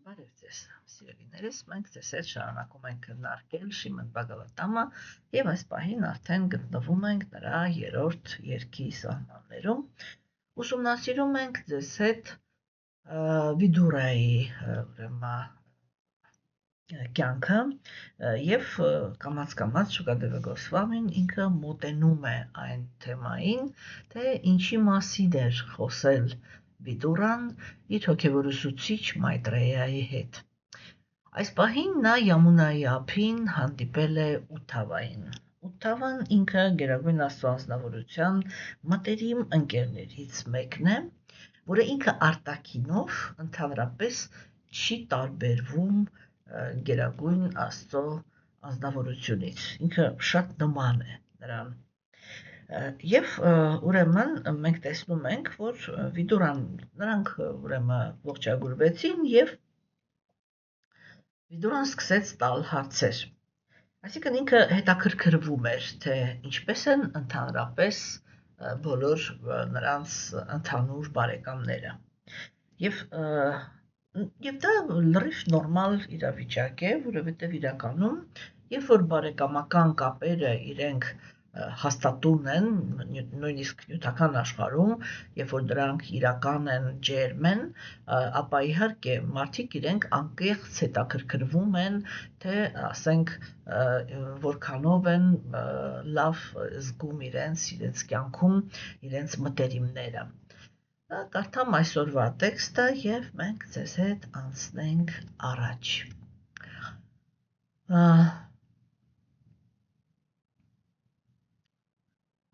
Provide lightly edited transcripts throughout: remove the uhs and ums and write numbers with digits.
Բարև ձեզ, սիրելիներս, մենք ձեզ հետ շարունակում ենք քննարկել Շիմոն Բաղավատամը եւ այս պահին արդեն գտնվում ենք նրա երրորդ երգի սահմաններում։ Ուսումնասիրում ենք ձեզ հետ Վիդուրայի կյանքը եւ կամաց շուկադեվագոսվամին ինքը մոտենում է այն թեմային, թե ինչի մասին էր խոսել Վիդուրան իր հոգևորուսուցիչ Մայտրեյայի հետ։ Այս պահին նա Յամունայի ափին հանդիպել է Ութավային։ Ութավան ինքը Գերագույն Աստծո անձնավորության մտերիմ ընկերներից մեկն է, որը ինքը արտաքինով ընդհանրապես չի տարբերվում Գերագույն Աստծո անձնավորությունից։ Ինքը շատ նման է նրան։ Եվ ուրեմն մենք տեսնում ենք, որ նրանք ուրեմն ողջագուրվեցին եւ Վիդուրան սկսեց տալ հարցեր։ Այսինքն ինքը հետաքրքրվում էր, թե ինչպես են ընդհանրապես բոլոր նրանց ընդհանուր բարեկամները։ Եվ դա լրիվ նորմալ իրավիճակ է, որովհետև իրականում, երբ որ բարեկամական կապերը իրենք հաստատուն են, նույնիսկ նյութական աշխարհում, երբ որ դրանք իրական են, ջերմ են, ապա իհարկե մարդիկ իրենք անկեղծ հետաքրքրվում են, թե ասենք որքանով են լավ զգում իրենց կյանքում իրենց մտերիմները։ Կարդամ այսօրվա տեքստը եւ մենք ձեզ հետ անցնենք առաջ։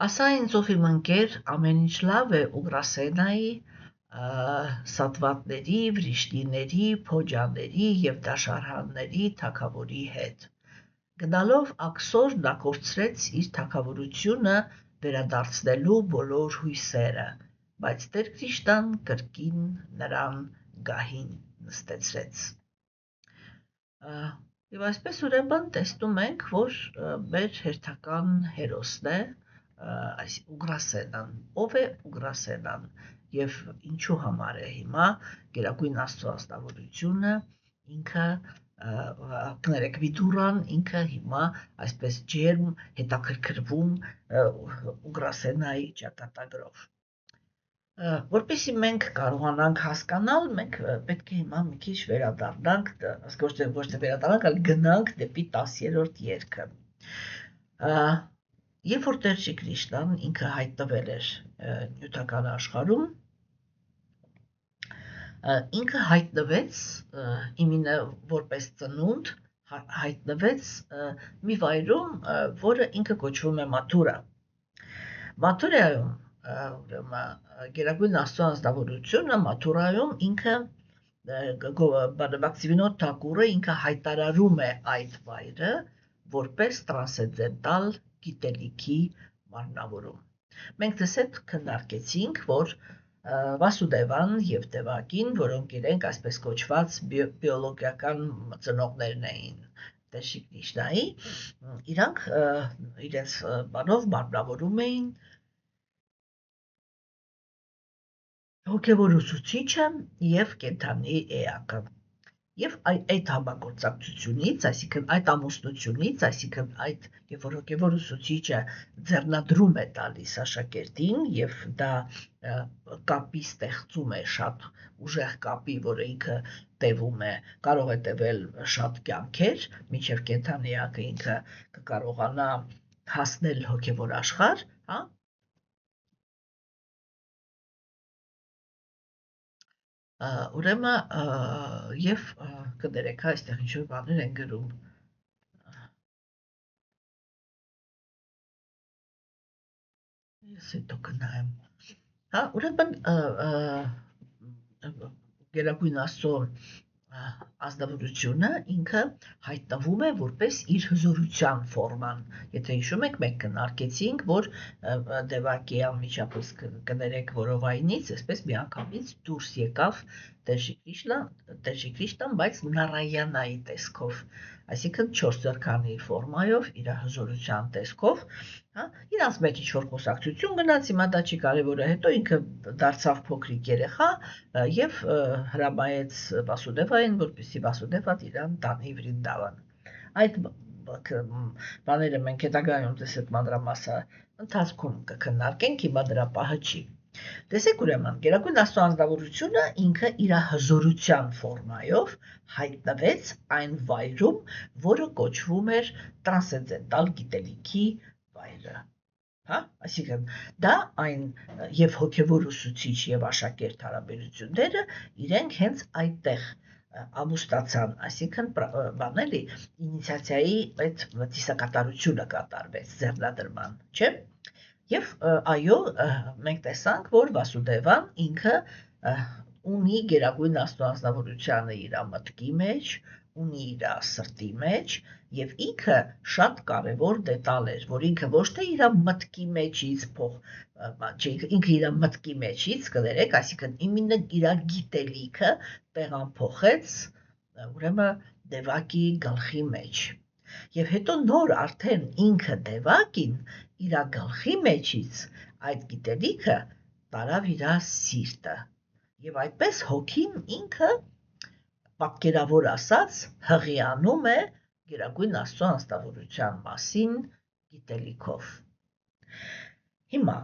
Ասա ինձ ով իմ ընկեր, ամեն ինչ լավ է Ուգրասենայի, Սատվատների, Վրիշտիների, Փոջաների եւ Դաշարհանների թագավորի հետ։ Գնալով Աքսոր նա կորցրեց իր թագավորությունը վերադարձնելու բոլոր հույսերը, բայց Տեր Քրիշտան կրկին նրան գահին նստեցրեց։ Եվ այսպես ուրեմն տեսնում ենք, որ մեր հերթական հերոսն է Ուգրասենան։ Ով է Ուգրասենան եւ ինչու համար է հիմա Գերագույն Աստծո անձնավորությունը ինքը կներեք Վիդուրան ինքը հիմա այսպես ջերմ հետաքրքրվում Ուգրասենայի ճակատագրով։ Որպեսզի մենք կարողանանք հասկանալ, մենք պետք է հիմա մի քիչ վերադառնանք, ոչ թե վերադառնանք, այլ գնանք դեպի 10-րդ երգը։ Երբ որ Տեր Քրիշտան ինքը հայտնվել էր նյութական աշխարհում, ինքը հայտնվեց իմինը որպես ծնունդ, հայտնվեց մի վայրում, որը ինքը կոչվում է Մաթուրա։ Մաթուրայում Գերագույն Աստծո անձնավորությունը Մաթուրայում ինքը Բաքսիվինոտ Թակուրը ինքը հայտարարում է այդ վայրը որպես տրանսցենդենտալ գիտելիքի մարմնավորում։ Մենք դες հետ քննարկեցինք, որ Վասուդևան եւ Դևակին, որոնք իրենք այսպես կոչված բիոլոգիական ծնողներն էին Տեր Քրիշտայի, իրանք իրենց բանով մարմնավորում էին հոգևոր ուսուցիչը եւ կենդանի էակը։ Եվ այդ համագործակցությունից, այսինքն այդ ամուսնությունից, այսինքն այդ երբ որ հոգևոր ուսուցիչը ձեռնադրում է տալիս աշակերտին եւ դա կապի ստեղծում է շատ ուժեղ կապի, որը ինքը տևում է, կարող է տևել շատ կյանքեր, մինչեւ կենդանի էակը ինքը կկարողանա հասնել հոգևոր աշխարհ, հա։ Ուրեմն եւ կներեք, այստեղ ինչ-որ բաներ են գրում։ Ես հետո կնայեմ։ Հա, ուրեմն Գերագույն Աստծո անձնավորությունը ինքը հայտնվում է որպես իր հզորության ֆորման։ Եթե հիշում եք, մենք քննարկեցինք, որ Դևակի անմիջապես կներեք որովայնից, այսպես միանգամից դուրս եկավ Տեր Քրիշտան, բայց Նարայանայի տեսքով, այսինքն 4 ձեռքանի ֆորմայով, իր հզորության տեսքով, հա, իրանց մեջ ինչ-որ խոսակցություն գնաց, հիմա դա չի կարևորը, հետո ինքը դարձավ փոքրիկ երեխա եւ հրամայեց Վասուդևային էին, որպեսզի Վասուդևան իրան տանի Վրինդավան։ Այդ բաները մենք հետագայում տեսեք մանրամասը ընթացքում կքննարկենք, հիմա դրա պահը չի։ Տեսեք ուրեմն, Գերագույն Աստծո անձնավորությունը ինքը իր հզորության ֆորմայով հայտնվեց այն վայրում, որը կոչվում էր տրանսցենդենտալ գիտելիքի վայրը։ Հա, այսինքն դա այն եւ հոգեվոր ուսուցիչ եւ աշակերտ հարաբերությունները իրենք հենց այդտեղ ամուսնացան, այսինքն բանելի ինիցիացիայի այդ ծիսակատարությունը կատարվեց ձեռնադրման, չէ՞։ Եվ այո, մենք տեսանք, որ Վասուդևան ինքը ունի Գերագույն Աստծո անձնավորությունը իր մտքի մեջ, ունի իր սրտի մեջ, եւ ինքը շատ կարեւոր դետալ էր, որ ինքը ոչ թե իր մտքի մեջից ինքը իր մտքի մեջից կներեք, այսինքն իմինը իր գիտելիքը տեղափոխեց ուրեմն Դևակի գլխի մեջ։ Եվ հետո նոր արդեն ինքը Դևակին իր գլխի մեջից այդ գիտելիքը տարավ իր սիրտը։ Եվ այդպես հոգին ինքը պատկերավոր ասած հղիանում է Գերագույն Աստծո անձնավորության մասին գիտելիքով։ Հիմա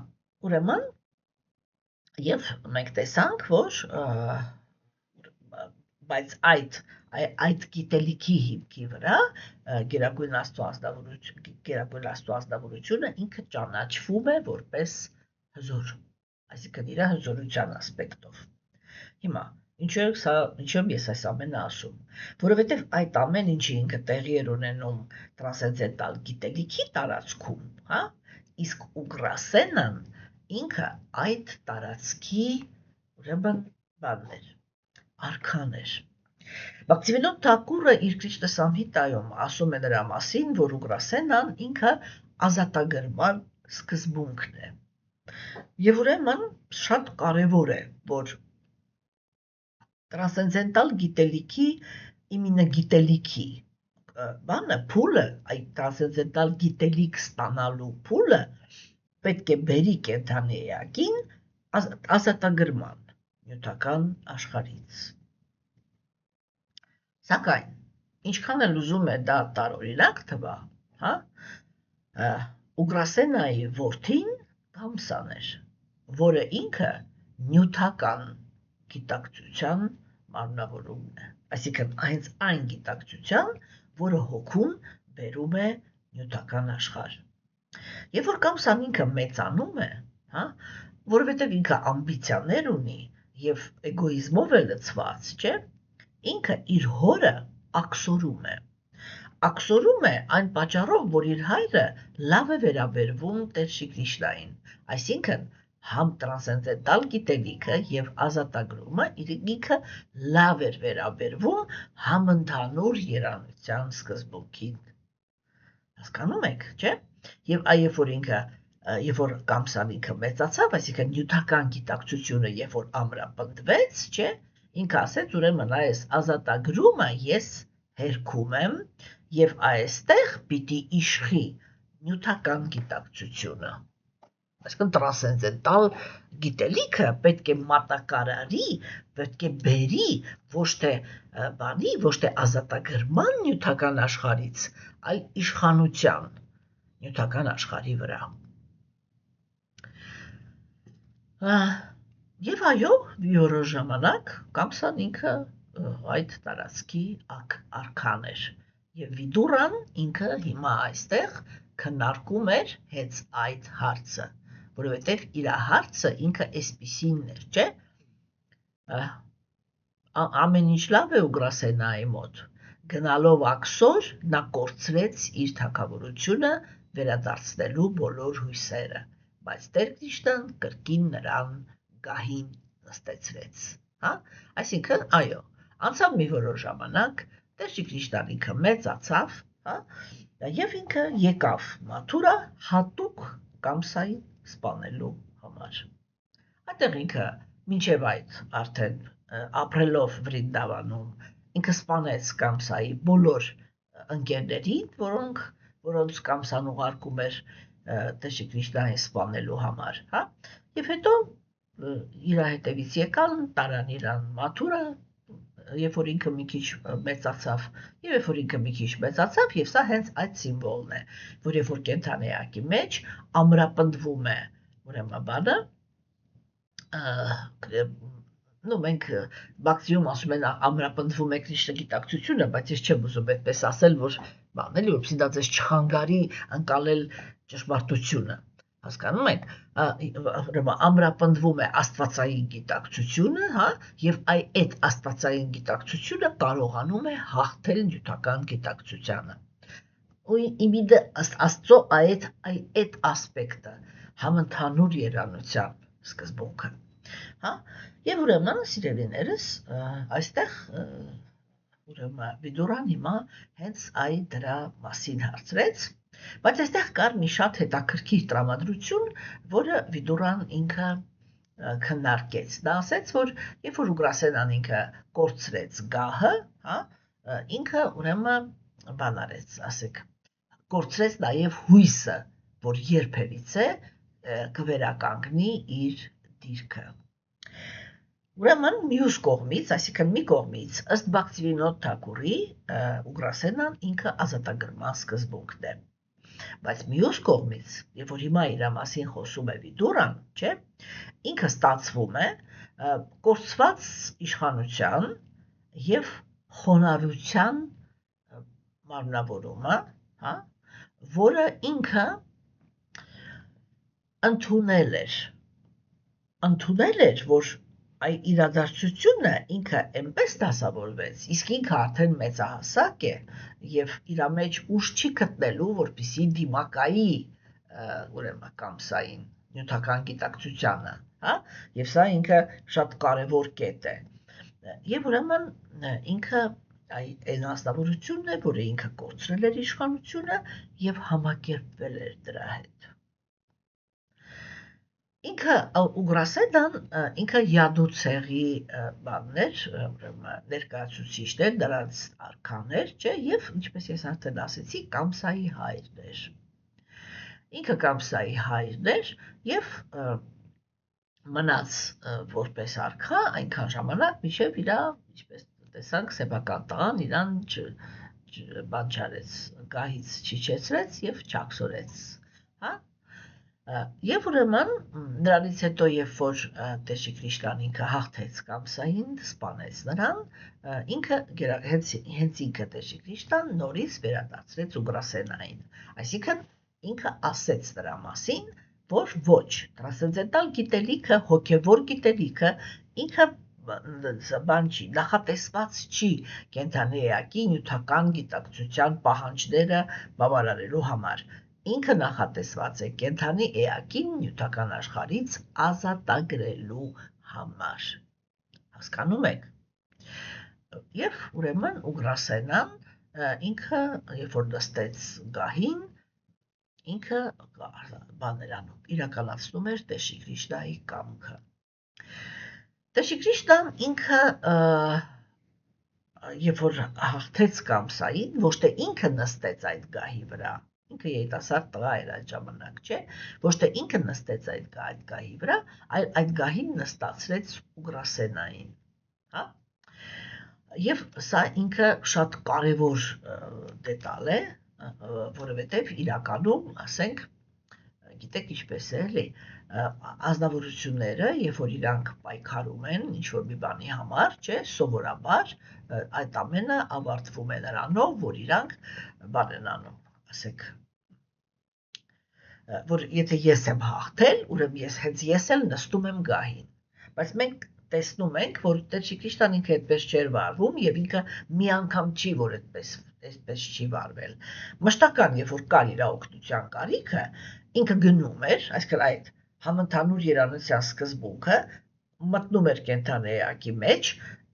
ուրեմն եւ մենք տեսանք, որ բայց այդ գիտելիքի հիմքի վրա Գերագույն Աստծո անձնավորությունը ինքը ճանաչվում է որպես հզոր, այսինքն իր հզորության ասպեկտով։ Հիմա ինչու ես այս ամենը ասում, որովհետև այդ ամեն ինչը ինքը տեղի էր ունենում տրանսցենդենտալ գիտելիքի տարածքում, հա, իսկ Ուգրասենան ինքը այդ տարածքի ուրեմն բանն էր, արքան էր։ Բակցիվելոն Թակուրը իր Քրիստոս Սամհիտայում ասում է նրա մասին, որ Ուգրասենան ինքը ազատագրման սկզբունքն է։ Եվ ուրեմն շատ կարևոր է, որ տրանսցենդենտալ գիտելիքի իմինագիտելիքի բանը փուլը, այդ տրանսցենդենտալ գիտելիք ստանալու փուլը պետք է բերի կենդանի էակին ազատագրման նյութական աշխարհից։ Սակայն ինչքան էլ ուզում է դա տարօրինակ թվա, հա, Ուգրասենայի որդին Կամսան էր, որը ինքը նյութական գիտակցության մարմնավորումն է, այսինքն այն գիտակցության, որը հոգուն բերում է նյութական աշխարհ։ Երբ որ Կամսան ինքը մեծանում է, հա, որովհետև ինքը ամբիցիաներ ունի եւ էգոիզմով է լցված, չէ՞, ինքը իր հորը աքսորում է։ Աքսորում է այն պատճառով, որ իր հայրը լավ է վերաբերվում Տեր Շի Կրիշնային, այսինքն համ տրանսցենդենտալ գիտելիքը եւ ազատագրումը ինքը լավ էր վերաբերվում համ ընդհանուր երանության սկզբունքին։ Հասկանում եք, չէ՞։ Եվ երբ որ Կամսան ինքը մեծացավ, այսինքն նյութական գիտակցությունը երբ որ ամրապնդվեց, չէ՞, ինքը ասեց ուրեմն այս ազատագրումը ես հերքում եմ եւ այստեղ պիտի իշխի նյութական գիտակցությունը։ Այսինքն տրանսցենդենտալ գիտելիքը պետք է մատակարարի, պետք է բերի ոչ թե բանի, ոչ թե ազատագրման նյութական աշխարհից, այլ իշխանության նյութական աշխարհի վրա։ Եվ այո, որոշ ժամանակ Կամսան ինքը այդ տարածքի արքան էր։ Եվ Վիդուրան ինքը հիմա այստեղ քննարկում էր հենց այդ հարցը, որովհետև իր հարցը ինքը էսպիսին էր, չէ՞։ Ամեն ինչ լավ է Ուգրասենայի մոտ։ Գնալով աքսոր նա կորցրեց իր թագավորությունը վերադարձնելու բոլոր հույսերը, բայց Տեր Քրիստոն կրկին նրան գահին նստեցրեց, հա։ Այսինքն, այո, անցավ մի որոշ ժամանակ, Տեր Շի Կրիշնան ինքը մեծացավ, հա, եւ ինքը եկավ Մաթուրա հատուկ Կամսային սպանելու համար։ Այդտեղ ինքը մինչև այդ արդեն ապրելով Վրինդավանում ինքը սպանեց Կամսայի բոլոր ընկերներին, որոնց Կամսան ուղարկում էր Տեր Շի Կրիշնային սպանելու համար, հա, եւ հետո իր հետևից եկան, տարան իրան Մաթուրա, երբ որ ինքը մի քիչ մեծացավ, եւ երբ որ ինքը մի քիչ մեծացավ, եւ սա հենց այդ սիմվոլն է, որ երբ որ կենդանի էակի մեջ ամրապնդվում է, ուրեմն բանը, մենք մաքսիմում ասում են ամրապնդվում է Կրիշնա գիտակցությունը, բայց ես չեմ ուզում այդպես ասել, որ բան էլի, որպեսզի դա ձեզ չխանգարի ընկալել ճշմարտությունը, հասկանում եք, ուրեմն ամրապնդվում է աստվածային գիտակցությունը, հա, եւ այդ աստվածային գիտակցությունը կարողանում է հաղթել նյութական գիտակցությանը։ Ու իմիդը աստծո այդ ասպեկտը համընդհանուր երանության սկզբունքը, հա, եւ ուրեմն սիրելիներս, այստեղ ուրեմն Վիդուրան հիմա հենց դրա մասին հարցրեց, բայց այստեղ կար մի շատ հետաքրքիր տրամադրություն, որը Վիդուրան ինքը քննարկեց։ Նա ասեց, որ երբ որ Ուգրասենան ինքը կորցրեց գահը, հա, ինքը ուրեմն բան արեց, ասեք, կորցրեց նաեւ հույսը, որ երբևիցե կվերականգնի իր դիրքը։ Ուրեմն մյուս կողմից, այսինքն մի կողմից, ըստ Բաքսիվինոդ Թակուրի, Ուգրասենան ինքը ազատագրման սկզբունքն է։ Բայց մյուս կողմից, երբ որ հիմա իր մասին խոսում է Վիդուրան, չէ, ինքը ստացվում է կորցված իշխանության եւ խոնարհության մարմնավորումը, հա, որը ինքը ընդունել էր, որ այ իրադարձությունը ինքը այնպես դասավորվեց, իսկ ինքը արդեն մեծահասակ է եւ իր մեջ ուժ չի գտնելու, որպեսզի դիմակայի ուրեմն կամսային նյութական գիտակցությանը, հա, եւ սա ինքը շատ կարեւոր կետ է։ Եվ ուրեմն ինքը այն անձնավորությունն է, որը ինքը կորցրել էր իշխանությունը եւ համակերպվել էր դրա հետ։ Ինքը Ուգրասենան ինքը Յադուցեղի բաններ, ներկայացուցիչներ, դրանց արքաներ, չէ, եւ ինչպես ես արդեն ասեցի, Կամսայի հայրն էր։ Ինքը Կամսայի հայրն էր եւ մնաց որպես արքա այնքան ժամանակ, մինչեւ իրա, ինչպես տեսանք, սեփական տղան իրան բան չարեց, գահից չիջեցրեց եւ չաքսորեց, հա։ Եվ ուրեմն նրանից հետո, երբ որ Տեր Կրիշնան ինքը հաղթեց Կամսային, սպանեց նրան, ինքը հենց ինքը Տեր Կրիշնան նորից վերադարձրեց Ուգրասենային։ Այսինքն ինքը ասեց նրա մասին, որ ոչ, տրանսցենդենտալ գիտելիքը, հոգևոր գիտելիքը ինքը բան չի, նախատեսված չի կենդանի էակի նյութական գիտակցության պահանջները բավարարելու համար։ Ինքը նախատեսված է կենդանի էակին նյութական աշխարհից ազատագրելու համար։ Հասկանում եք։ Եվ ուրեմն Ուգրասենան ինքը, երբ որ նստեց գահին, ինքը բաներանում իրականացնում էր Տեր Կրիշնայի կամքը։ Տեր Կրիշնան ինքը երբ որ հաղթեց Կամսային, ոչ թե ինքը նստեց այդ գահի վրա, ինքը երիտասարդ տղա էր այդ ժամանակ, չէ, ոչ թե ինքը նստեց այդ գահի վրա, այլ այդ գահին նստացրեց Ուգրասենային, հա։ Եվ սա ինքը շատ կարևոր դետալ է, որովհետև իրականում, ասենք, գիտեք ինչպես է, էլի, ազնվորությունները, երբ որ իրանք պայքարում են ինչ-որ մի բանի համար, չէ, սովորաբար այդ ամենը ավարտվում է նրանով, որ իրանք բան են անում, ասեք, որ եթե ես եմ հաղթել, ուրեմն հենց ես էլ նստում եմ գահին, բայց մենք տեսնում ենք, որ Տեր Կրիշնան ինքը այդպես չէր վարվում եւ ինքը մի անգամ չի, որ այդպես չի վարվել։ Մշտական, երբ որ կար իր օգնության կարիքը, ինքը գնում էր, այսինքն այդ համընդհանուր երանության սկզբունքը մտնում էր կենդանի էակի մեջ,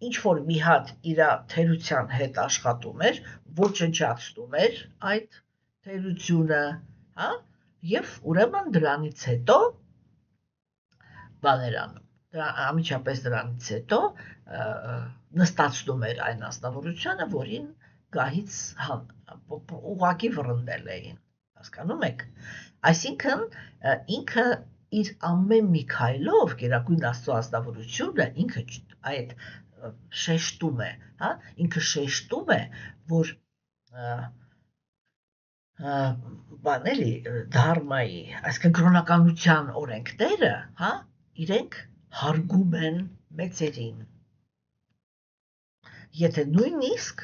ինչ որ մի հատ իր թերության հետ աշխատում էր, ոչնչացնում էր այդ թերությունը, հա, եւ ուրեմն դրանից հետո բաներ անում։ Անմիջապես դրանից հետո նստացնում էր այն ազնվորությունը, որին գահից ուղղակի վռնդել էին, հասկանում եք։ Այսինքն ինքը իր ամեն մի քայլով Գերագույն Աստծո ազնվորությունը ինքը այդ շեշտում է, հա, ինքը շեշտում է, որ բաների դարմայի, այսինքն կրոնականության օրենքները, հա, իրենք հարգում են մեծերին։ Եթե նույնիսկ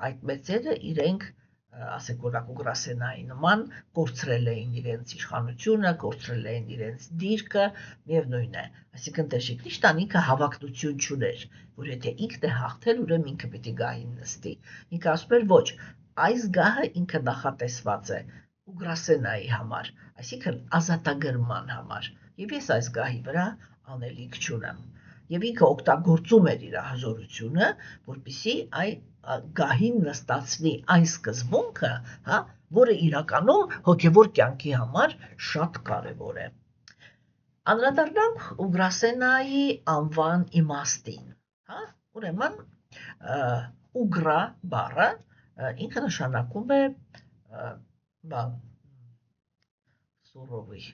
այդ մեծերը իրենք, ասենք որ Ակուգրասենայի նման, կորցրել էին իրենց իշխանությունը, կորցրել էին իրենց դիրքը, միևնույն է։ Այսինքն Տեր-Շիկլիշտան ինքը հավակնություն չուներ, որ եթե ինքն է հաղթել, ուրեմն ինքը պիտի գահին նստի։ Ինքը ասում էր ոչ, այս գահը ինքը նախատեսված է Ուգրասենայի համար, այսինքն ազատագրման համար, եւ ես այս գահի վրա անելիք չունեմ։ Եվ ինքը օգտագործում էր իր հզորությունը, որպեսզի գահին նստացնի այն սկզբունքը, հա, որը իրականում հոգևոր կյանքի համար շատ կարևոր է։ Անդրադառնանք Ուգրասենայի անվան իմաստին, հա, ուրեմն ուգրա բառը ինքը նշանակում է բան սուրովի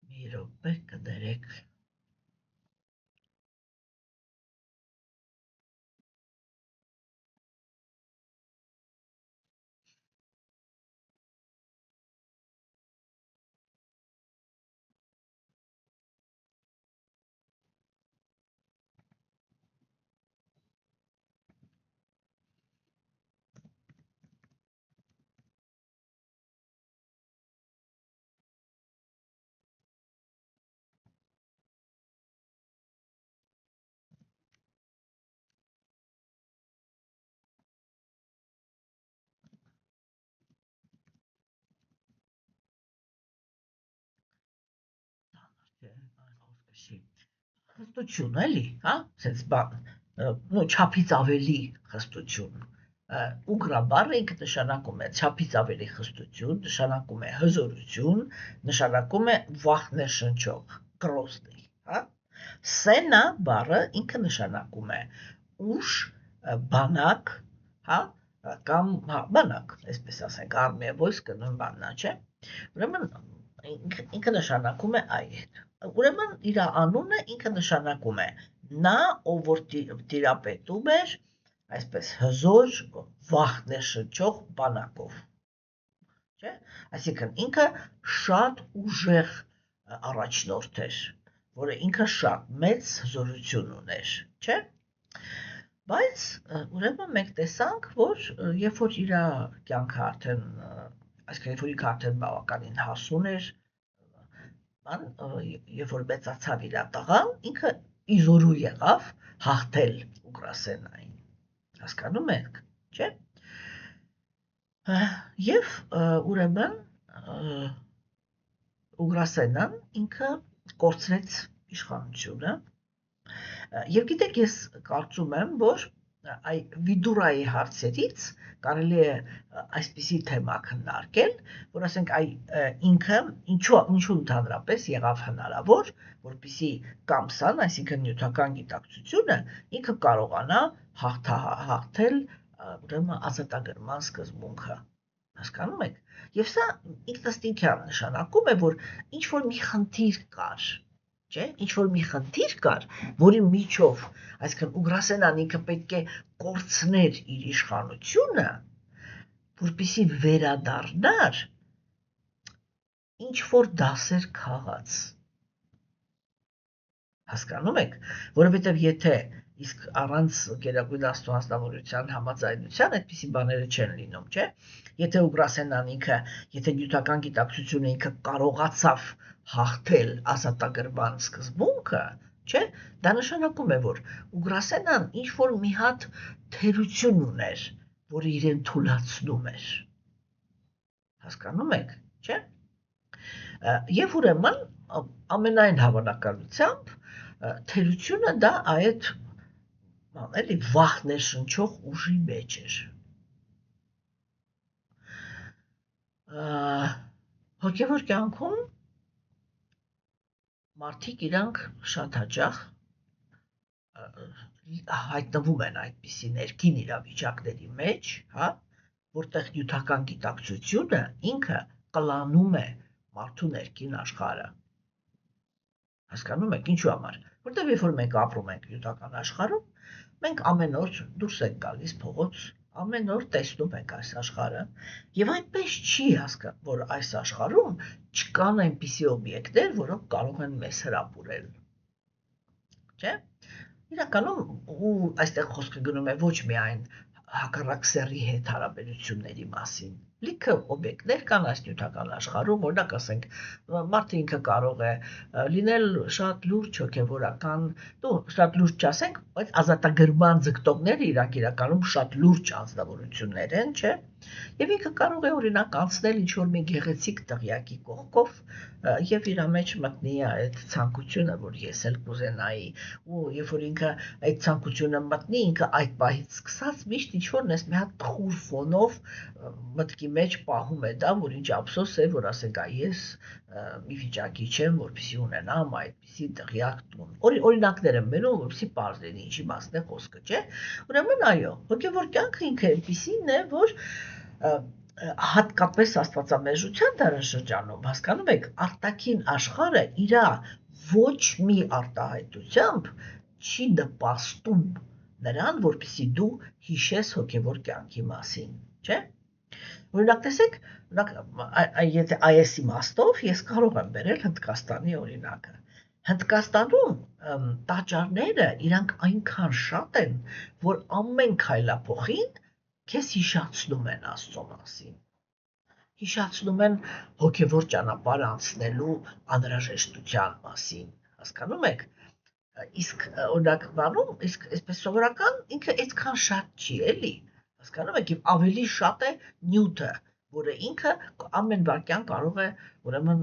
մի րոպե կներեք խստություն էլի, հա, sense բան, նո չափից ավելի խստություն։ Ուգրա բառը ինքը նշանակում է չափից ավելի խստություն, նշանակում է հզորություն, նշանակում է վախ ներշնչող, կրոստի, հա։ Սենա բառը ինքը նշանակում է ուժ, բանակ, հա, կամ հա, բանակ, այսպես ասենք, army wойско նույն բանն է, չէ։ Ուրեմն ինքը նշանակում է այդ։ Ուրեմն իր անունը ինքը նշանակում է նա, ով որ տիրապետում էր այսպես հզոր, վախ ներշնչող բանակով, չէ։ Այսինքն ինքը շատ ուժեղ առաջնորդ էր, որը ինքը շատ մեծ հզորություն ուներ, չէ։ Բայց ուրեմն մենք տեսանք, որ երբ որ իր կյանքը արդեն, այսինքն երբ որ ինքը արդեն բավականին հասուն էր, երբ որ մեծացավ իր տղան, ինքը իզորու եղավ հաղթել Ուգրասենային, հասկանում եք, չէ։ Եվ ուրեմն Ուգրասենան ինքը կորցրեց իշխանությունը, եւ գիտեք, ես կարծում եմ, որ Վիդուրայի հարցերից կարելի է այսպիսի թեմա քննարկել, որ ասենք ինքը ինչու ընդհանրապես եղավ հնարավոր, որպեսզի կամսան, այսինքն նյութական գիտակցությունը ինքը կարողանա հաղթել ուրեմն ազատագրման սկզբունքը, հասկանում եք։ Եվ սա ինքնըստինքյան նշանակում է, որ ինչ որ մի խնդիր կար, չէ, ինչ որ մի խնդիր կար, որի միջով, այսինքն Ուգրասենան ինքը պետք է կորցներ իր իշխանությունը, որպեսզի վերադառնար, ինչ որ դասեր քաղած, հասկանում եք, որովհետև եթե իսկ առանց Գերագույն Աստծո անձնավորության համաձայնության այդպիսի բաները չեն լինում, չէ։ Եթե Ուգրասենան ինքը, եթե նյութական գիտակցությունը ինքը կարողացավ հաղթել ազատագրման սկզբունքը, չէ, դա նշանակում է, որ Ուգրասենան ինչ որ մի հատ թերություն ուներ, որը իրեն թուլացնում էր, հասկանում եք, չէ։ Եվ ուրեմն ամենայն հավանականությամբ թերությունը դա այդ էլի վախ ներշնչող ուժի մեջ էր։ Հոգևոր կյանքում մարդիկ իրանք շատ հաճախ հայտնվում են այդպիսի ներքին իրավիճակների մեջ, հա, որտեղ նյութական գիտակցությունը ինքը կլանում է մարդու ներքին աշխարհը։ Հասկանում եք ինչու համար, Որտեղ երբ որ մենք ապրում ենք նյութական աշխարհում, մենք ամեն օր դուրս ենք գալիս փողոց, ամեն օր տեսնում ենք այս աշխարհը, եւ այդպես չի հասկանում, որ այս աշխարհում չկան այնպիսի օբյեկտներ, որոնք կարող են մեզ հրապուրել։ Չէ՞։ Իրականում ու այստեղ խոսքը գնում է ոչ միայն հակառակ սեռի հետ հարաբերությունների մասին։ Լիքը օբյեկտներ կան այս նյութական աշխարհում, օրինակ ասենք, մարդը ինքը կարող է լինել շատ լուրջ հոգևորական, շատ լուրջ չասենք, բայց ազատագրման ձգտողները իրանք իրականում շատ լուրջ անձնավորություններ են, չէ՞։ Եվ ինքը կարող է օրինակ անցնել ինչ-որ մի գեղեցիկ տղյակի կողքով եւ իր մեջ մտնի այդ ցանկությունը, որ ես էլ կուզենայի, ու երբ որ ինքը այդ ցանկությունը մտնի, ինքը այդ պահից սկսած միշտ ինչ-որ նես մի հատ տխուր ֆոնով մտքի մեջ պահում է դա, որ ինչ ափսոս է, որ ասենք ես մի վիճակի չեմ, որպեսզի ունենամ այդպիսի տղյակ տուն։ Օրինակներ եմ բերում, որպեսզի պարզ լինի ինչի մասն է խոսքը, չէ՞։ Ուրեմն այո, հոգևոր կյանքը ինքը այնպիսին է, որ հատկապես աստվածամերժության դարաշրջանում, հասկանում եք, արտաքին աշխարհը իր ոչ մի արտահայտությամբ չի նպաստում նրան, որպեսզի դու հիշես հոգևոր կյանքի մասին, չէ՞։ Օրինակ տեսեք, եթե այս իմաստով ես կարող եմ բերել Հնդկաստանի օրինակը։ Հնդկաստանում տաճարները իրանք այնքան շատ են, որ ամեն քայլափոխին քեզ հիշացնում են Աստծո մասին։ Հիշացնում են հոգևոր ճանապարհ անցնելու անհրաժեշտության մասին, հասկանում եք։ Իսկ օրինակ բանում, իսկ այսպես սովորական ինքը այդքան շատ չի, էլի։ Հասկանում եք, եւ ավելի շատ է նյութը, որը ինքը ամեն վարքյան կարող է ուրեմն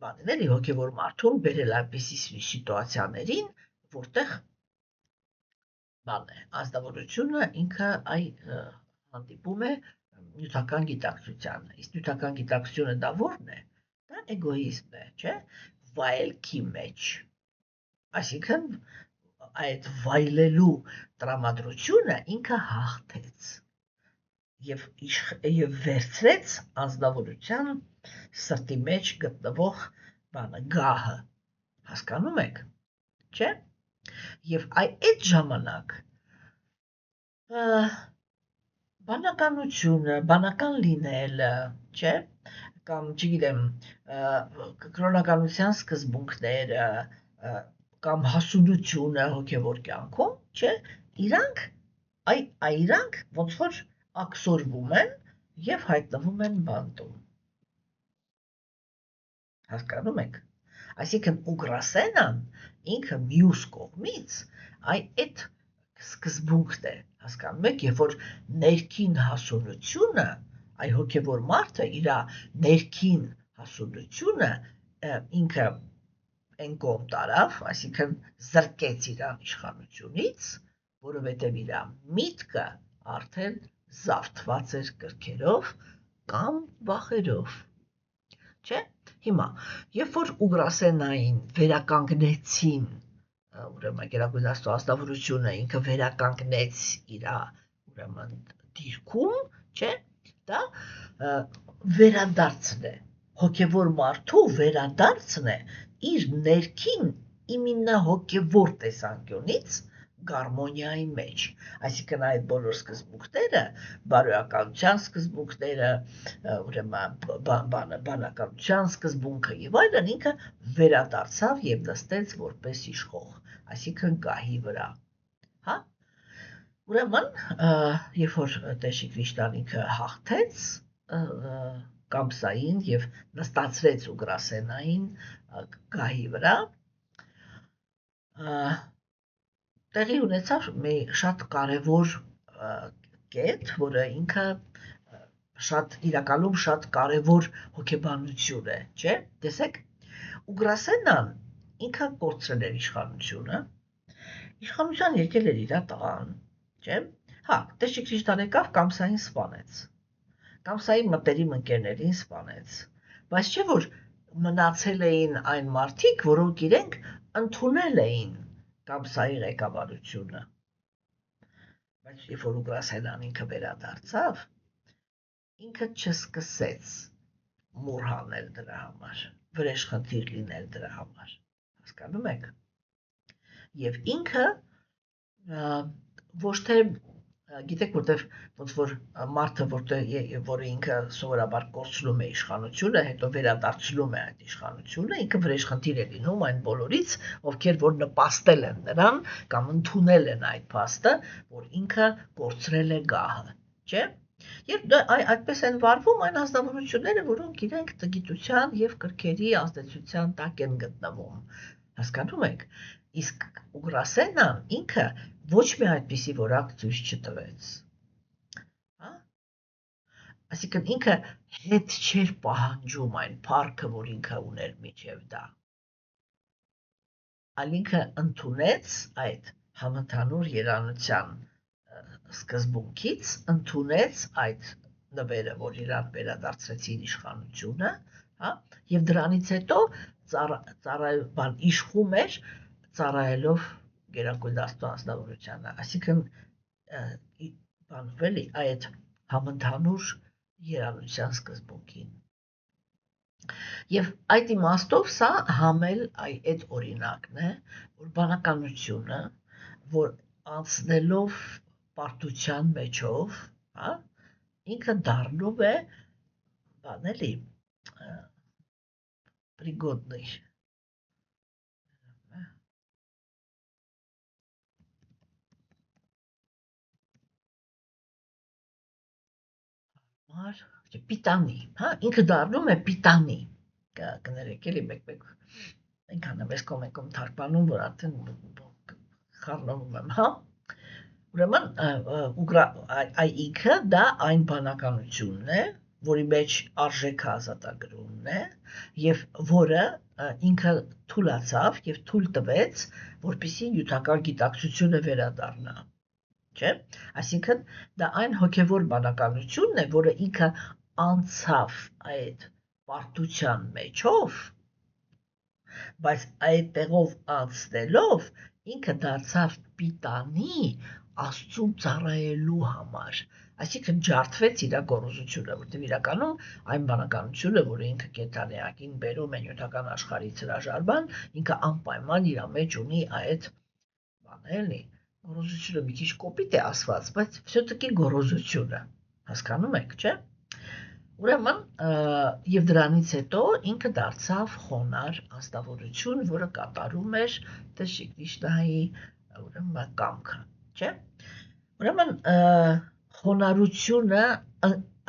բաների հոգևոր մարդուն բերել այնպիսի սիտուացիաներին, որտեղ բան է, ազնվորությունը ինքը հանդիպում է նյութական գիտակցությանը։ Իսկ նյութական գիտակցությունը դա ո՞րն է։ Դա էգոիզմն է, չէ՞։ Վայելքի մեջ։ Այսինքն այդ վայելելու տրամադրությունը ինքը հաղթեց եւ վերցրեց անձնավորության սրտի մեջ գտնվող բանը, գահը, հասկանում եք, չէ՞։ Եվ այդ ժամանակ բանականությունը, բանական լինելը, չէ՞, կամ չգիտեմ, կրոնականության սկզբունքները, կամ հասունությունը հոգևոր կյանքում, չէ՞, իրանք ոնց որ աքսորվում են եւ հայտնվում են բանտում։ Հասկանում եք։ Այսինքն Ուգրասենան ինքը մյուս կողմից այդ սկզբունքն է, հասկանում եք, երբ որ ներքին հասունությունը, այ հոգևոր մարդը իր ներքին հասունությունը ինքը այն կողմ տարավ, այսինքն զրկեց իրան իշխանությունից, որովհետև իր միտքը արդեն զավթված էր կրքերով կամ վախերով, չէ՞։ Հիմա, երբ որ Ուգրասենային վերականգնեցին, ուրեմն Գերագույն Աստծո ազնվորությունը ինքը վերականգնեց իր ուրեմն դիրքում, չէ՞, դա վերադարձն է, հոգևոր մարդու վերադարձն է իր ներքին իմինահոգևոր տեսանկյունից գարմոնիայի մեջ, այսինքն այդ բոլոր սկզբունքները, բարոյականության սկզբունքները, ուրեմն բանականության սկզբունքը եւ այլն ինքը վերադարձավ եւ նստեց որպես իշխող, այսինքն գահի վրա, հա։ Ուրեմն, երբ որ Տեր-Շի Կրիշնան ինքը հաղթեց Կամսային եւ նստացրեց Ուգրասենային գահի վրա, տեղի ունեցավ մի շատ կարևոր կետ, որը ինքը իրականում շատ կարևոր հոգեբանություն է, չէ՞։ Տեսեք, Ուգրասենան ինքը կորցրել էր իշխանությունը, իշխանության եկել էր իր տղան, չէ՞։ Հա, Տեր-Շի Կրիշնան եկավ Կամսային սպանեց, Կամսայի մտերիմ ընկերներին սպանեց, բայց չէ՞ որ մնացել էին այն մարդիկ, որոնք իրենք ընդունել էին Կամսայի ղեկավարությունը, բայց երբ որ Ուգրասենան ինքը վերադարձավ, ինքը չսկսեց մուռ հանել դրա համար, վրեժխնդիր լինել դրա համար, հասկանում եք։ Եվ ինքը ոչ թե գիտեք որտեվ ոնց որ մարդը որը ինքը սովորաբար կորցնում է իշխանությունը, հետո վերադարձնում է այդ իշխանությունը, ինքը վրեժխնդիր է լինում այն բոլորից, ովքեր որ նպաստել են նրան կամ ընդունել են այդ փաստը, որ ինքը կորցրել է գահը, չէ՞։ Եվ այդպես են վարվում այն ազնվորությունները, որոնք իրենք տգիտության եւ կրքերի ազդեցության տակ են գտնվում։ Հասկանում եք։ Իսկ Ուգրասենան ինքը ոչ մի այդպիսի որակ ցույց չտվեց։ Հա? Այսինքն ինքը հետ չէր պահանջում այն փառքը, որ ինքը ուներ միջև դա։ Այլ ինքը ընդունեց այդ համընդհանուր երանության սկզբունքից, ընդունեց այդ նվերը, որ իրան վերադարձրեցին իշխանությունը, հա, եւ դրանից հետո իշխում էր ծառայելով Գերագույն Աստծո անձնավորությանը, այսինքն բանվել է այդ համընդհանուր երանության սկզբունքին։ Եվ այդ իմաստով սա համել այդ օրինակն է, որ բանականությունը, որ անցնելով պարտության մեջով, հա, ինքը դառնում է բանելի պրիգոդնի պիտանի, հա, ինքը դառնում է պիտանի, կներեք էլի մեկ-մեկ, այնքան եմ ես կոմեկում թարգմանում, որ արդեն խառնվում եմ, հա, ուրեմն ինքը դա այն բանականությունն է, որի մեջ արժեքը ազատագրումն է, և որը ինքը թուլացավ և թույլ տվեց, որպեսզի նյութական գիտակցությունը վերադառնա, չէ՞, այսինքն դա այն հոգևոր բանականությունն է, որը ինքը անցավ այդ պարտության մեջով, բայց այդ տեղով անցնելով ինքը դարձավ պիտանի Աստծուն ծառայելու համար, այսինքն ջարդվեց իր գոռոզությունը, որտեղ իրականում այն բանականությունը, որը ինքը կենդանիակին բերում է նյութական աշխարհից հրաժարման, ինքը անպայման իր մեջ ունի այդ բանը էլի, գոռոզությունը մի քիչ կոպիտ է ասված, բայց все-таки գոռոզությունը, հասկանում եք, չէ՞։ Ուրեմն եւ դրանից հետո ինքը դարձավ խոնար ազնվորություն, որը կատարում էր Շրի Կրիշնայի ուրեմն կամքը, չէ՞։ Ուրեմն խոնարհությունը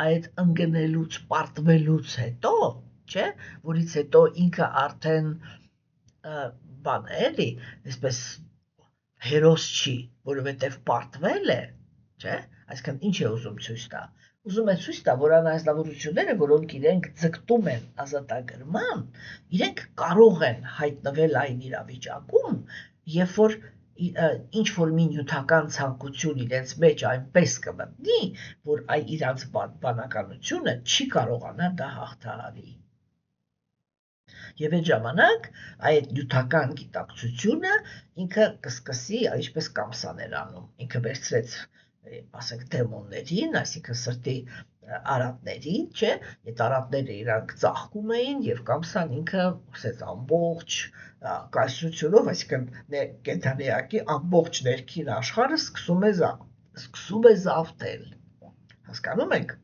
այդ ընկնելուց, պարտվելուց հետո, չէ՞, որից հետո ինքը արդեն բան է էլի, այսպես հերոս չի, որովհետեւ պարտվել է, չէ՞, այսինքն ինչ է ուզում ցույց տա։ Ուզում է ցույց տա, որ այն ազնվորությունները, որոնք իրենք ձգտում են ազատագրման, իրենք կարող են հայտնվել այն իրավիճակում, երբ որ ինչ որ մի նյութական ցանկություն իրենց մեջ այնպես կմտնի, որ իրանց բանականությունը չի կարողանա դա հաղթահարի։ Եվ այդ ժամանակ այդ նյութական գիտակցությունը ինքը կսկսի, ինչպես Կամսան էր անում, ինքը վերցրեց ասենք դեմոններին, այսինքն սրտի արատներին, չէ, այդ արատները իրանք ծաղկում էին եւ Կամսան ինքը ասեց ամբողջ կայսրությունով, այսինքն կենդանիակի ամբողջ ներքին աշխարհը սկսում է զավթել, հասկանում եք։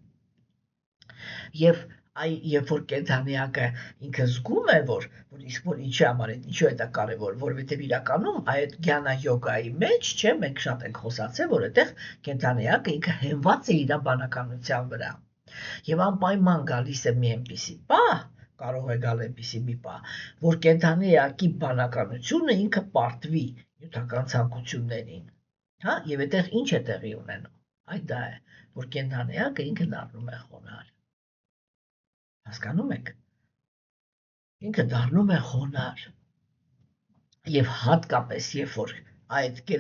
Եվ երբ որ կենդանիակը ինքը զգում է, որ ինչի համար է, ինչու է դա կարևոր, որովհետև իրականում այդ գյանա յոգայի մեջ, չէ, մենք շատ ենք խոսացել, որ այդտեղ կենդանիակը ինքը հենված է իր բանականության վրա։ Եվ անպայման գալիս է մի այնպիսի պահ, կարող է գալ այնպիսի մի պահ, որ կենդանիակի բանականությունը ինքը պարտվի նյութական ցանկություններին, հա, եւ այդտեղ ինչ է տեղի ունենում։ Այդ դա է, որ կենդանիակը ինքը դառնում է խոնար։ Հասկանում եք։ Ինքը դառնում է խոնար։ Եվ հատկապես երբ որ այդ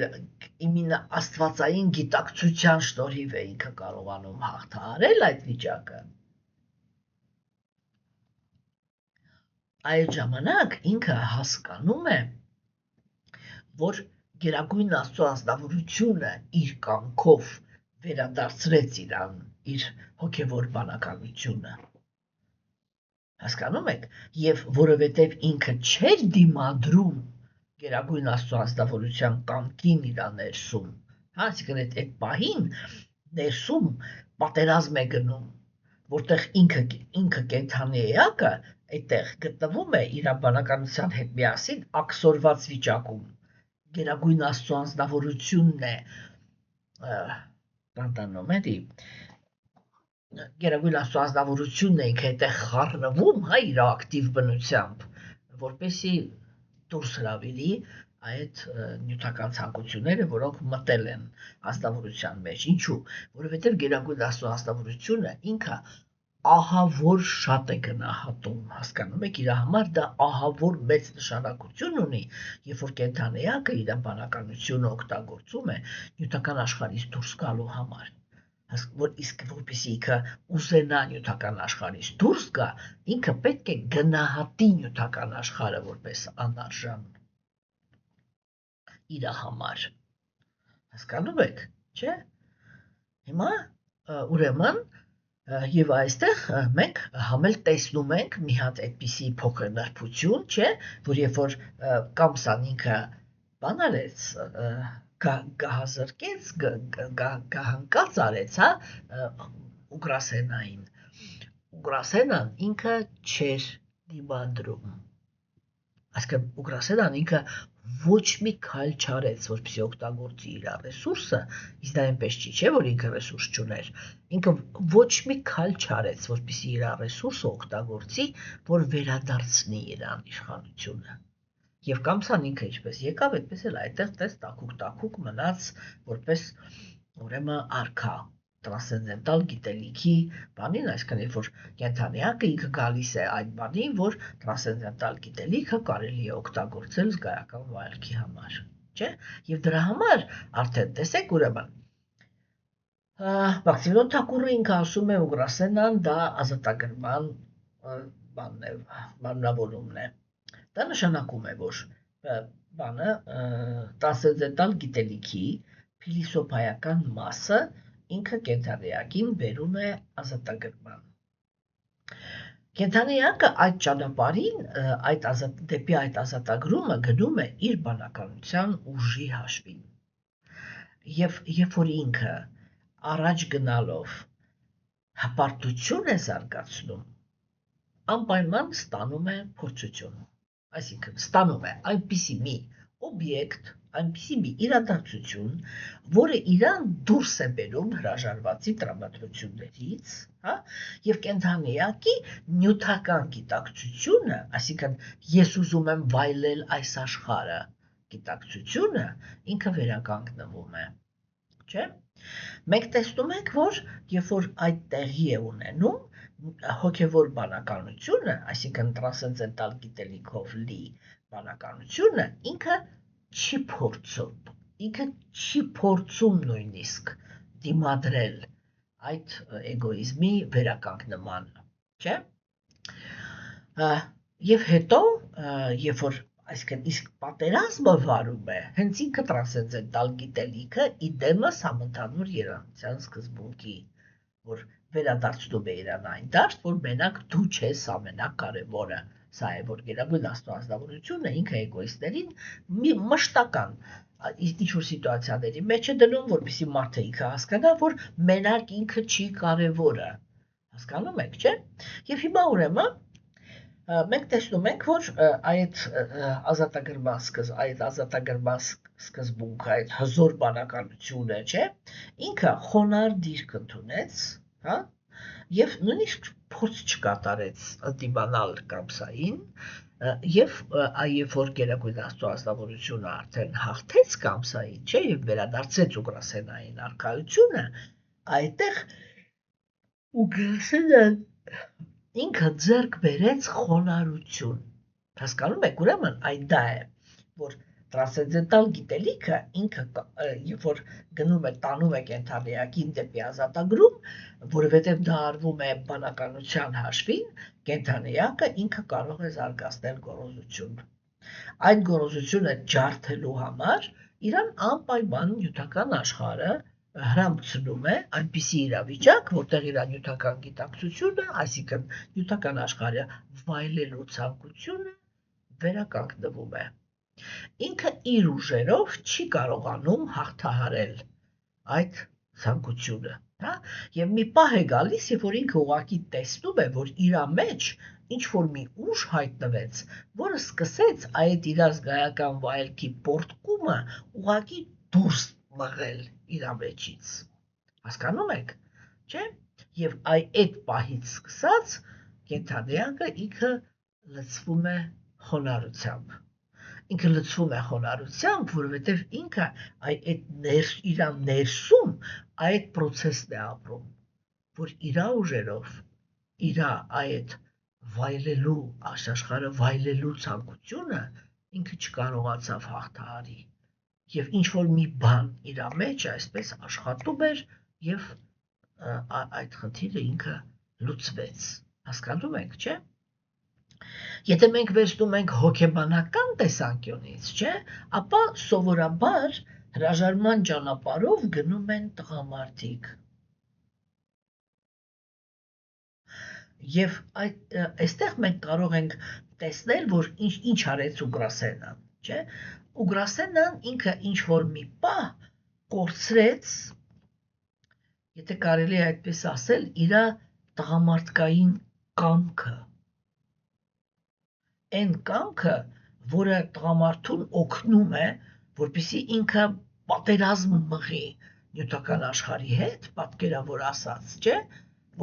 իմինը աստվածային գիտակցության շնորհիվ է ինքը կարողանում հաղթահարել այդ վիճակը, այդ ժամանակ ինքը հասկանում է, որ Գերագույն Աստծո անձնավորությունը իր կամքով վերադարձրեց իրան իր հոգևոր բանականությունը, Հասկանում եք, եւ որովհետեւ ինքը չէր դիմադրում Գերագույն Աստծո ազնվորության կամքին իր ներսում, հա, այսինքն այդ պահին ներսում պատերազմ է գնում, որտեղ ինքը կենթանի էակը այդտեղ գտնվում է իր բանականության հետ միասին աքսորված վիճակում։ Գերագույն Աստծո անձնավորությունն է տանտանոմետի Գերագույն Աստծո ազնվորությունն է ինքը այդտեղ խառնվում, հա, իր ակտիվ բնությամբ, որպեսի դուրս հրավիրի այդ նյութական ցանկությունները, որոնք մտել են ազնվորության մեջ։ Ինչու՞, որովհետև Գերագույն Աստծո ազնվորությունը ինքը ահավոր շատ է գնահատում, հասկանում եք, իր համար դա ահավոր մեծ նշանակություն ունի, երբ որ կենթանեակը իր բանականությունը օգտագործում է նյութական աշխարհից դուրս գալու համար, իսկ որպեսզի ինքը ուզենա նյութական աշխարհից դուրս գա, ինքը պետք է գնահատի նյութական աշխարհը որպես անարժան իր համար, հասկանում եք, չէ՞։ Հիմա ուրեմն եւ այստեղ մենք համել տեսնում ենք մի հատ այդպիսի փոքր նրբություն, չէ, որ երբ որ Կամսան ինքը բան արեց, գահազրկեց, գահանկած արեց, հա, Ուգրասենային։ Ուգրասենան ինքը չէր դիմադրում։ Այսինքն Ուգրասենան ինքը ոչ մի քայլ չարեց, որպեսզի օգտագործի իր ռեսուրսը, իսկ դա այնպես չի, չէ, որ ինքը ռեսուրս չուներ։ Ինքը ոչ մի քայլ չարեց, որպեսզի իր ռեսուրսը օգտագործի, որ վերադարձնի իրան իշխանությունը։ Եվ Կամսան ինքը ինչպես եկավ, այդպես էլ այդտեղ տես տակուկ մնաց որպես ուրեմն արքա տրանսցենդենտալ գիտելիքի բանին, այսինքն երբ որ կենթանեակը ինքը գալիս է այդ բանին, որ տրանսցենդենտալ գիտելիքը կարելի է օգտագործել զգայական վայելքի համար, չէ՞։ Եվ դրա համար արդեն տեսեք ուրեմն Մաքսիմիլիան Թակուրը ինքը ասում է Ուգրասենան դա ազատագրման բանն է, բանավորումն է։ Դա նշանակում է, որ բանը տրանսցենդենտալ գիտելիքի փիլիսոփայական մասը ինքը կենթանեակին բերում է ազատագրման։ Կենթանեակը այդ ճանապարհին դեպի այդ ազատագրումը գնում է իր բանականության ուժի հաշվին։ Եվ երբ որ ինքը առաջ գնալով հպարտություն է զարգացնում, անպայման ստանում է փորձություն։ Այսինքն ստանում է այնպիսի մի օբյեկտ, այնպիսի մի իրադարձություն, որը իրան դուրս է բերում հրաժարվածի տրամադրություններից, հա, եւ կենթանեակի նյութական գիտակցությունը, այսինքն ես ուզում եմ վայելել այս աշխարհը, գիտակցությունը ինքը վերականգնվում է, չէ՞։ Մենք տեսնում ենք, որ երբ որ այդ տեղի է ունենում, հոգևոր բանականությունը, այսինքն տրանսցենդենտալ գիտելիքով լի բանականությունը, ինքը չի փորձում նույնիսկ դիմադրել այդ էգոիզմի վերականգնմանը, չէ՞։ Եվ հետո, երբ որ այսինքն իսկ պատերազմը վարում է, հենց ինքը տրանսցենդենտալ գիտելիքը իդեմս համընդհանուր երանության սկզբունքի, որ վերադարձնում է իրան այն դաշտ, որ մենակ դու չես ամենակարևորը, սա է, որ Գերագույն Աստծո ազնվորությունը ինքը էգոիստներին մի մշտական ինչ-որ սիտուացիաների մեջ է դնում, որպեսզի մարդը ինքը հասկանա, որ մենակ ինքը չի կարևորը, հասկանում եք, չէ՞։ Եվ հիմա ուրեմն մենք տեսնում ենք, որ այդ ազատագրման սկզբունքը, այդ հզոր բանականությունը, չէ, ինքը խոնարհ դիրք ընդունեց, հա, եւ նույնիսկ փորձ չկատարեց դիմանալ Կամսային, եւ երբ որ Գերագույն Աստծո ազնվորությունը արդեն հաղթեց Կամսային, չէ, եւ վերադարձեց Ուգրասենային արքայությունը, այդտեղ Ուգրասենան ինքը ձեռք բերեց խոնարհություն։ Հասկանում եք, ուրեմն այդ դա է, որ տրանսցենդենտալ գիտելիքը ինքը երբ որ գնում է տանում է կենթանեակին դեպի ազատագրում, որովհետև դա արվում է բանականության հաշվին, կենթանեակը ինքը կարող է զարգացնել գոռոզություն։ Այդ գոռոզությունը ջարդելու համար իրան անպայման նյութական աշխարհը հրամցնում է այնպիսի իրավիճակ, որտեղ իր նյութական գիտակցությունը, այսինքն նյութական աշխարհը վայելելու ցանկությունը վերականգնվում է։ Ինքը իր ուժերով չի կարողանում հաղթահարել այդ ցանկությունը, հա, եւ մի պահ է գալիս, երբ որ ինքը ուղղակի տեսնում է, որ իր մեջ ինչ որ մի ուժ հայտնվեց, որը սկսեց այդ իր զգայական վայելքի պորտկումը ուղղակի դուրս մղել իր մեջից։ Հասկանում եք, չէ՞։ Եվ այդ պահից սկսած կենդանիակը ինքը լցվում է խոնարհությամբ։ Ինքը լցվում է խոնարհությամբ, որովհետև ինքը իր ներսում այդ process-ն է ապրում, որ իր ուժերով, իր այդ վայելելու, աշխարհը վայելելու ցանկությունը ինքը չկարողացավ հաղթահարի։ Եվ ինչ որ մի բան իր մեջ այսպես աշխատում էր եւ այդ խնդիրը ինքը լուծվեց։ Հասկանում եք, չէ՞։ Եթե մենք վերցնում ենք հոգեբանական տեսանկյունից, չէ, ապա սովորաբար հրաժարման ճանապարհով գնում են տղամարդիկ։ Եվ այստեղ մենք կարող ենք տեսնել, որ ինչ արեց Ուգրասենան, չէ՞։ Ուգրասենան ինքը ինչ որ մի պահ կորցրեց, եթե կարելի է այդպես ասել, իր տղամարդկային կամքը։ Այն կամքը, որը տղամարդուն օգնում է, որպեսզի ինքը պատերազմ մղի նյութական աշխարհի հետ, պատկերավոր ասած, չէ՞,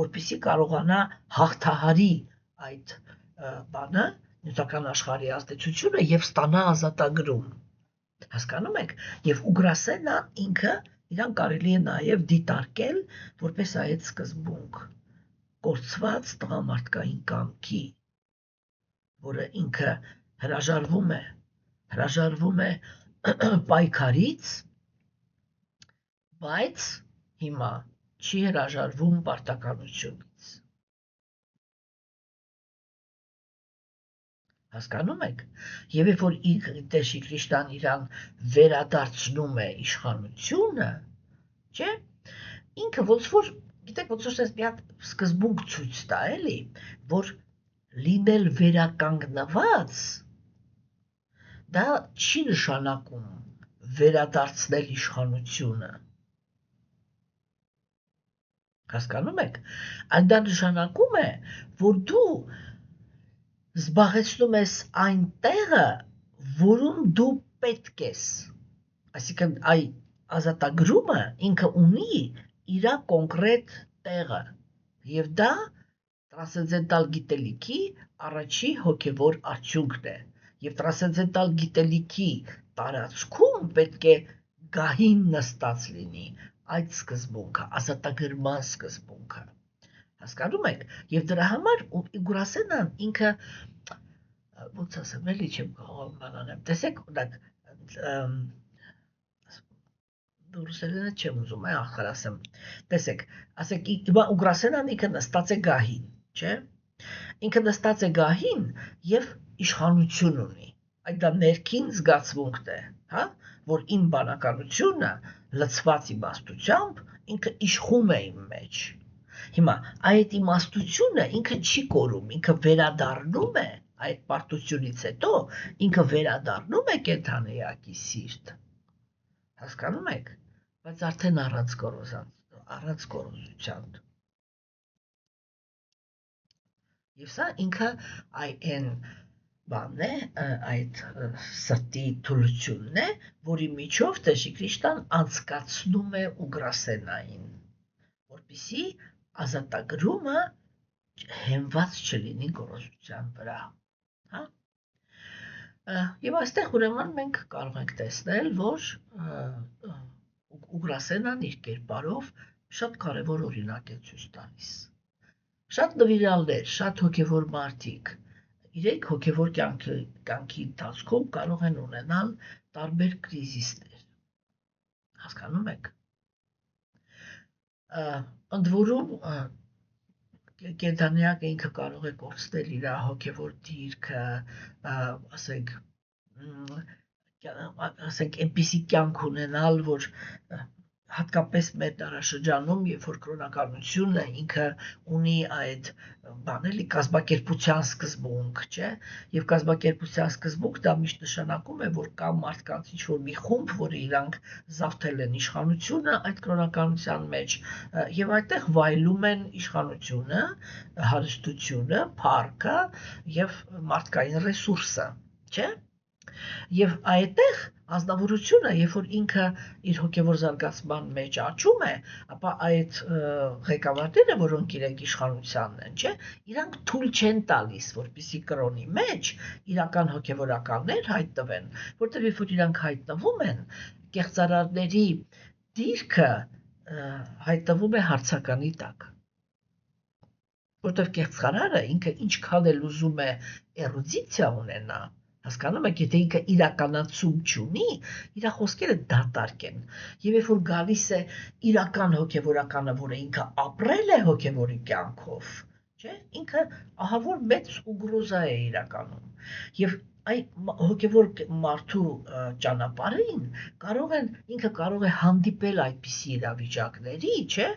որպեսզի կարողանա հաղթահարի այդ բանը, նյութական աշխարհի ազդեցությունը եւ ստանա ազատագրում։ Հասկանում եք։ Եվ Ուգրասենան ինքը իրան կարելի է նաեւ դիտարկել որպես այդ սկզբունք կորցված տղամարդկային կամքի, որը ինքը հրաժարվում է պայքարից, բայց հիմա չի հրաժարվում պարտականությունից։ Հասկանում եք։ Եվ երբ որ Տեր Շիկրիշտան իրան վերադարձնում է իշխանությունը, չէ, ինքը ոնց որ, գիտեք, ոնց որ sense մի հատ սկզբունք ցույց տա, էլի, որ լինել վերականգնված դա չի նշանակում վերադարձնել իշխանությունը։ Հասկանում եք։ Այն դա նշանակում է, որ դու զբաղեցնում ես այն տեղը, որում դու պետք ես։ Այսինքն ազատագրումը ինքը ունի իր կոնկրետ տեղը, եւ դա տրանսցենդենտալ գիտելիքի առաջի հոգևոր արդյունքն է։ Եվ տրանսցենդենտալ գիտելիքի տարածքում պետք է գահին նստած լինի այդ սկզբունքը, ազատագրման սկզբունքը։ Հասկանում եք։ Եվ դրա համար Ուգրասենան ինքը ոնց ասեմ, էլի չեմ կարող բանանեմ։ Տեսեք, օրինակ դուրսելենը չեմ ուզում, ախր ասեմ։ Տեսեք, ասեք, հիմա Ուգրասենան ինքը նստած է գահին, չէ՞։ Ինքը նստած է գահին եւ իշխանություն ունի։ Այդ դա ներքին զգացմունքն է, հա, որ իմ բանականությունը լցված իմաստությամբ ինքը իշխում է իմ մեջ։ Հիմա այդ իմաստությունը ինքը չի կորում, ինքը վերադառնում է այդ պարտությունից հետո, ինքը վերադառնում է կենդանիակի սիրտ։ Հասկանում եք, բայց արդեն առանց գոռոզության։ Եվ սա ինքը այն բանն է, այդ սրտի թուլությունն է, որի միջով Տեր Քրիստոսն անցկացնում է Ուգրասենային, որպեսզի ազատագրումը հենված չլինի գոռոզության վրա, հա։ Եվ այստեղ ուրեմն մենք կարող ենք տեսնել, որ Ուգրասենան իր կերպարով շատ կարևոր օրինակ է ցույց տալիս։ Շատ նվիրալներ, շատ հոգևոր մարդիկ իրենք հոգևոր կյանքի ընթացքում կարող են ունենալ տարբեր կրիզիսներ։ Հասկանում եք։ Ընդ որում կենդանիակը ինքը կարող է կորցնել իր հոգևոր դիրքը, ասենք այնպիսի կյանք ունենալ, որ հատկապես մեր դարաշրջանում, երբ որ կրոնականությունը ինքը ունի այդ բաների կազմակերպության սկզբունք, չէ, եւ կազմակերպության սկզբունք դա միշտ նշանակում է, որ կա մարդկանց ինչ որ մի խումբ, որը իրանք զավթել են իշխանությունը այդ կրոնականության մեջ եւ այդտեղ վայելում են իշխանությունը, հարստությունը, փառքը եւ մարդկային ռեսուրսը, չէ։ Եվ այդտեղ ազնվորությունը, երբ որ ինքը իր հոգևոր զարգացման մեջ աճում է, ապա այդ ղեկավարները, որոնք իրենք իշխանությանն են, չէ, իրանք թույլ չեն տալիս, որպեսզի կրոնի մեջ իրական հոգևորականներ հայտնվեն, որտեղ երբ որ իրանք հայտնվում են, կեղծարարների դիրքը հայտնվում է հարցականի տակ։ Որտեղ կեղծարարը ինքը ինչքան էլ ուզում է էրուդիցիա ունենա, հասկանում եք, եթե ինքը իրականացում չունի, իր խոսքերը դատարկ են։ Եվ երբ որ գալիս է իրական հոգևորականը, որը ինքը ապրել է հոգևորի կյանքով, չէ, ինքը ահավոր մեծ ուգրոզա է իրականում։ Եվ այդ հոգևոր մարդու ճանապարհին ինքը կարող է հանդիպել այդպիսի իրավիճակների, չէ։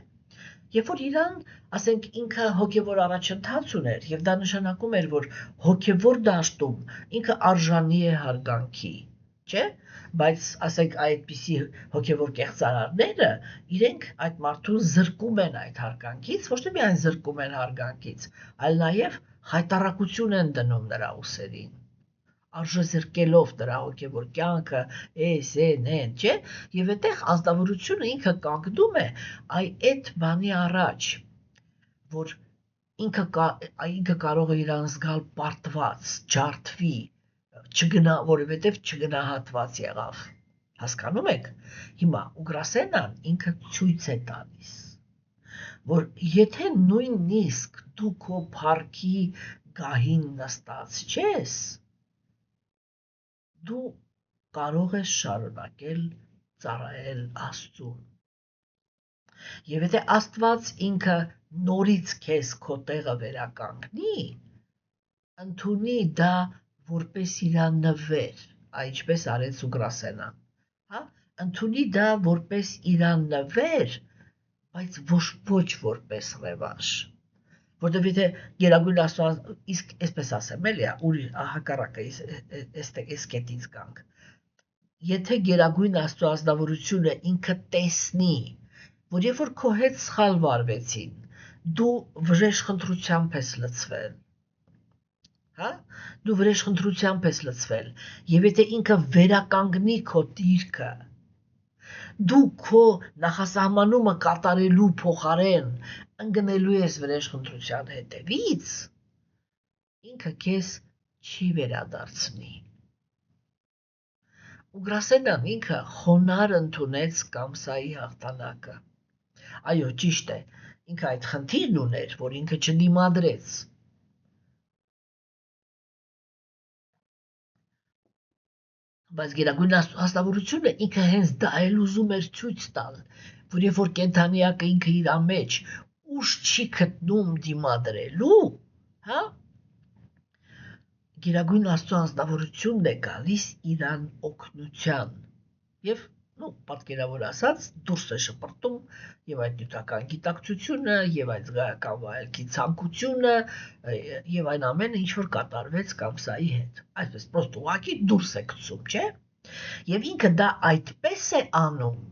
Երբ որ իրան, ասենք, ինքը հոգևոր առաջընթաց ուներ, եւ դա նշանակում էր, որ հոգևոր դաշտում ինքը արժանի է հարգանքի, չէ՞, բայց ասենք այդպիսի հոգևոր կեղծարարները իրենք այդ մարդուն զրկում են այդ հարգանքից, ոչ թե միայն զրկում են հարգանքից, այլ նաեւ հայտարարություն են դնում նրա ուսերին, արժեզրկելով նրա հոգևոր կյանքը, չէ, եւ այդտեղ ազնվորությունը ինքը կանգնում է այդ բանի առաջ, որ ինքը կարող է իրան զգալ պարտված, ջարդվի, չգնա, որովհետեւ չգնահատված եղավ։ Հասկանում եք։ Հիմա Ուգրասենան ինքը ցույց է տալիս, որ եթե նույնիսկ դու քո փառքի գահին նստած չես, դու կարող ես շարունակել ծառայել Աստծուն։ Եվ եթե Աստված ինքը նորից քեզ քո տեղը վերականգնի, ընդունի դա որպես իր նվեր, ինչպես արեց Ուգրասենան, հա, ընդունի դա որպես իր նվեր, բայց ոչ որպես ռևանշ։ Որտեւ եթե Գերագույն Աստծո, իսկ այսպես ասեմ, էլի, հակառակը այս կետից գանք։ Եթե Գերագույն Աստծո ազնվորությունը ինքը տեսնի, որ երբ որ քո հետ սխալ վարվեցին, դու վրեժխնդրությամբ ես լցվել, հա, դու վրեժխնդրությամբ ես լցվել, եւ եթե ինքը վերականգնի քո դիրքը, դու քո նախասահմանումը կատարելու փոխարեն ընկնելու ես վրեժխնդրության հետևից, ինքը քեզ չի վերադարձնի։ Ուգրասենան ինքը խոնար ընդունեց Կամսայի հաղթանակը։ Այո, ճիշտ է, ինքը այդ խնդիրն ուներ, որ ինքը չդիմադրեց։ Բայց Գերագույն Աստվածությունը ինքը հենց դա էլ ուզում էր ցույց տալ, որ երբ որ կենդանիակը ինքը իր մեջ ուժ չի գտնում դիմադրելու, հա, Գերագույն Աստծո ազնվորությունն է գալիս իրան օգնության եւ պատկերավոր ասած դուրս է շպրտում եւ այդ նյութական գիտակցությունը եւ այդ զգայական վայելքի ցանկությունը եւ այն ամենը ինչ որ կատարվեց Կամսայի հետ այսպես պրոստը ուղղակի դուրս է գցում, չէ, եւ ինքը դա այդպես է անում,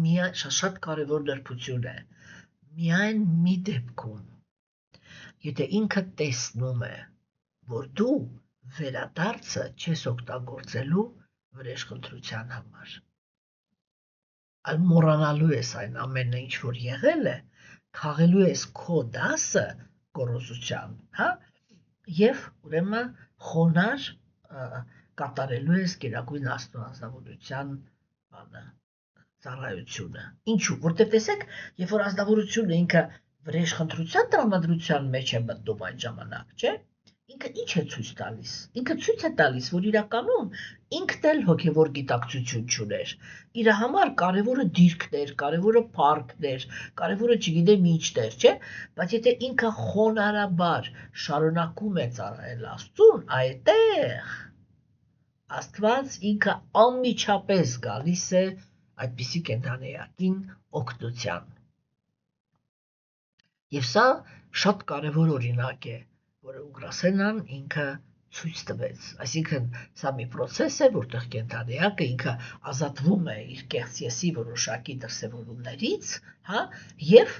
միայն շատ կարեւոր դրբություն է, միայն մի դեպքում, եթե ինքը տեսնում է, որ դու վերադարձը չես օգտագործելու վրեժխնդրության համար, այլ մոռանալու ես այն ամենը, ինչ որ եղել է, քաղելու ես քո դասը գոռոզության, հա, եւ ուրեմն խոնար կատարելու ես Գերագույն Աստծո ազնվորության բանը, ծառայությունը։ Ինչու՞, որտեղ տեսեք, երբ որ ազնվորությունը ինքը վրեժխնդրության տրամադրության մեջ է մտնում այն ժամանակ, չէ՞, ինքը ինչ է ցույց տալիս։ Ինքը ցույց է տալիս, որ իրականում ինքն էլ հոգևոր գիտակցություն չուներ։ Իր համար կարևորը դիրքներ, կարևորը փառքներ, կարևորը չգիտեմ ինչներ, չէ՞, բայց եթե ինքը խոնարհաբար շարունակում է ծառայել Աստծուն, այդտեղ Աստված ինքը անմիջապես գալիս է այդպիսի կենդանեակին օգնության։ Եվ սա շատ կարևոր օրինակ է, որը Ուգրասենան ինքը ցույց տվեց, այսինքն սա մի process է, որտեղ կենդանեակը ինքը ազատվում է իր կեղծ եսի որոշակի դրսևորումներից, հա, եւ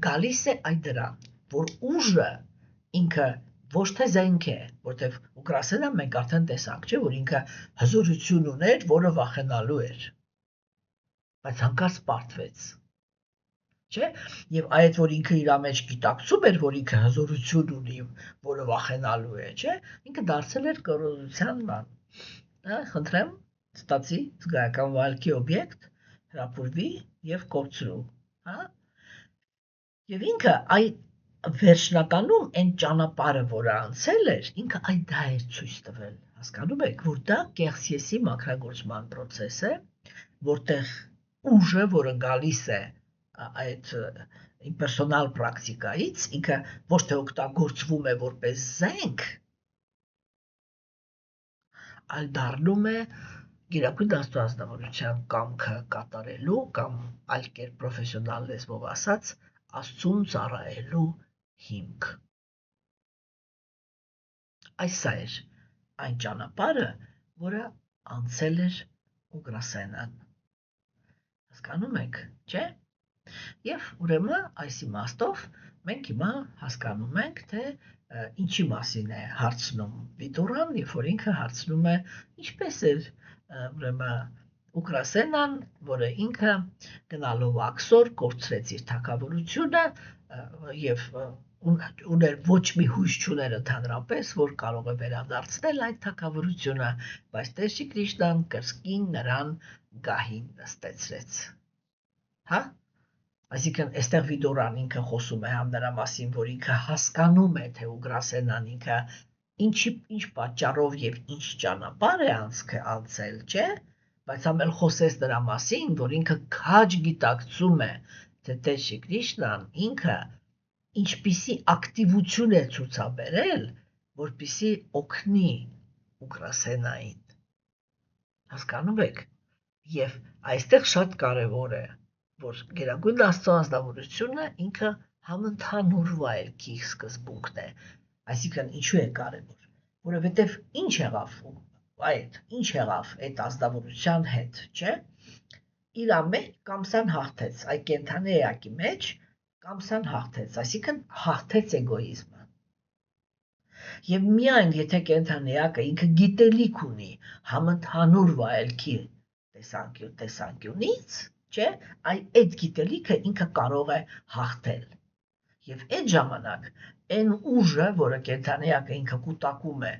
գալիս է այդ դրան, որ ուժը ինքը ոչ թե զենք է, որտեղ Ուգրասենը մենք արդեն տեսանք, չէ, որ ինքը հզորություն ուներ, որը վախենալու էր, բայց հանկարծ պարտվեց, չէ, եւ այդ որ ինքը իր մեջ գիտակցում էր, որ ինքը հզորություն ունի, որը վախենալու է, չէ, ինքը դարձել էր կորոզության ման, հա, խնդրեմ, ստացի զգայական վայելքի օբյեկտ, հրապուրվի եւ կորցրու, հա, եւ ինքը այդ վերջնականում այն ճանապարհը, որը անցել էր, ինքը այդ դա էր ցույց տվել, հասկանում եք, որ դա կեղծ եսի մաքրագործման process է, որտեղ ուժը, որը գալիս է այդ իմպերսոնալ պրակտիկայից, ինքը ոչ թե օգտագործվում է որպես զենք, այլ դառնում է գերագույն աստվածնավորության կամքը կատարելու կամ այլ կերպ պրոֆեսիոնալ լեզվով ասած, Աստծուն ծառայելու հիմք։ Այս էր այն ճանապարհը, որը անցել էր Ուգրասենան։ Հասկանում եք, չէ՞։ Եվ ուրեմն այս իմաստով մենք հիմա հասկանում ենք, թե ինչի մասին է հարցնում Վիտորան, երբ որ ինքը հարցնում է ինչպես էր ուրեմն Ուգրասենան, որը ինքը գնալով աքսոր կորցրեց իր թագավորությունը եւ ուներ ոչ մի հույս չուներ ընդհանրապես, որ կարող է վերադարձնել այդ թագավորությունը, բայց Տեր Շի Կրիշնան կրկին նրան գահին նստեցրեց։ Հա? Այսինքն այստեղ Վիդորան ինքը խոսում է համ նրա մասին, որ ինքը հասկանում է, թե Ուգրասենան ինքը ինչ պատճառով եւ ինչ ճանապարհ է անցել, չէ՞, բայց համ էլ խոսեց նրա մասին, որ ինքը քաջ գիտակցում է, թե Տեր Շի Կրիշնան ինքը ինչպիսի ակտիվություն է ցուցաբերել, որպիսի օգնի Ուգրասենային։ Հասկանում եք։ Եվ այստեղ շատ կարևոր է, որ գերագույն աստվածնավորությունը ինքը համընդհանուր վայելքի սկզբունքն է։ Այսինքն ինչու է կարևոր, որովհետև ինչ եղավ այդ ազնվորության հետ, չէ՞։ Իրա մեջ կամսան հաղթեց, այդ կենդանի էակի մեջ կամսան հաղթեց, այսինքն հաղթեց էգոիզմը։ Եվ միայն եթե կենդանի էակը ինքը գիտելիք ունի համընդհանուր վայելքի տեսանկյունից, չէ, այդ գիտելիքը ինքը կարող է հաղթել։ Եվ այդ ժամանակ այն ուժը, որը կենդանի էակը ինքը կուտակում է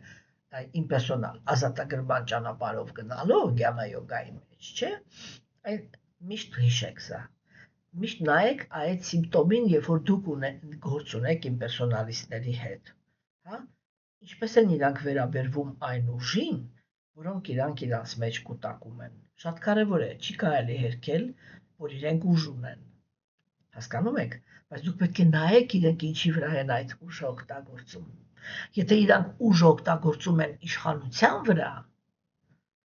իմպերսոնալ ազատագրման ճանապարհով գնալով գյամա յոգայի մեջ, չէ, այդ միշտ հիշեք սա։ Միշտ նայեք այդ սիմպտոմին, երբ որ դուք գործ ունեք իմպերսոնալիստների հետ, հա, ինչպես են իրանք վերաբերվում այն ուժին, որոնք իրանք իրանց մեջ կուտակում են։ Շատ կարևոր է, չի կարելի հերքել, որ իրենք ուժ ունեն։ Հասկանում եք, բայց դուք պետք է նայեք իրենք ինչի վրա են այդ ուժը օգտագործում։ Եթե իրանք ուժ օգտագործում են իշխանության վրա,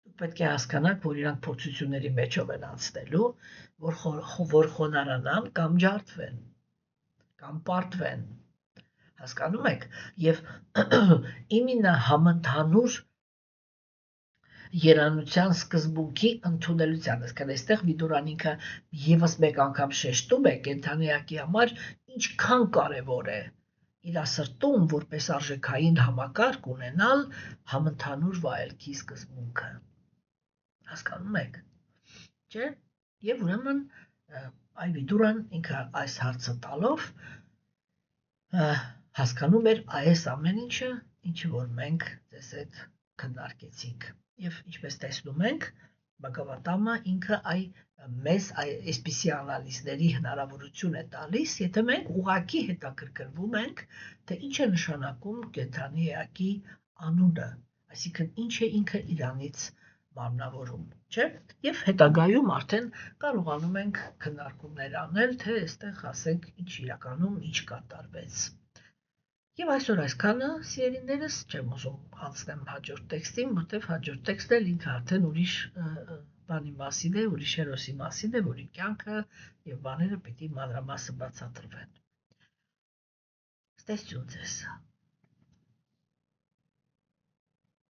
դուք պետք է հասկանաք, որ իրանք փորձությունների մեջով են անցնելու, որ խոնարանան կամ ջարդվեն, կամ պարտվեն։ Հասկանում եք, եւ իմինը համընդհանուր երանության սկզբունքի ընդունելության, այսինքն այստեղ Վիդորան ինքը եւս մեկ անգամ շեշտում է կենդանեակի համար ինչքան կարեւոր է իր սրտում որպես արժեքային համակարգ ունենալ համընդհանուր վայելքի սկզբունքը։ Հասկանում եք, չէ՞։ Եվ ուրեմն այ Վիդորան ինքը այս հարցը տալով հասկանում էր այս ամեն ինչը, ինչը որ մենք ձեզ հետ քննարկեցինք։ Եվ ինչպես տեսնում ենք, Բագավատամը ինքը մեզ այսպիսի անալիզների հնարավորություն է տալիս, եթե մենք ուղղակի հետաքրքրվում ենք, թե ինչ է նշանակում կենդանի էակի անունը, այսինքն ինչ է ինքը իրանից մարմնավորում, չէ՞։ Եվ հետագայում արդեն կարողանում ենք քննարկումներ անել, թե այստեղ ասենք ինչ իրականում ինչ կատարվեց։ Եվ այսօր այսքանը, սիրելիներս, չեմ ուզում անցնեմ հաջորդ տեքստին, որտեղ հաջորդ տեքստը ինքը արդեն ուրիշ բանի մասին է, ուրիշ հերոսի մասին է, որի կյանքը եւ բաները պիտի մանրամասը բացատրվեն։ Ստեսություն ձեզ։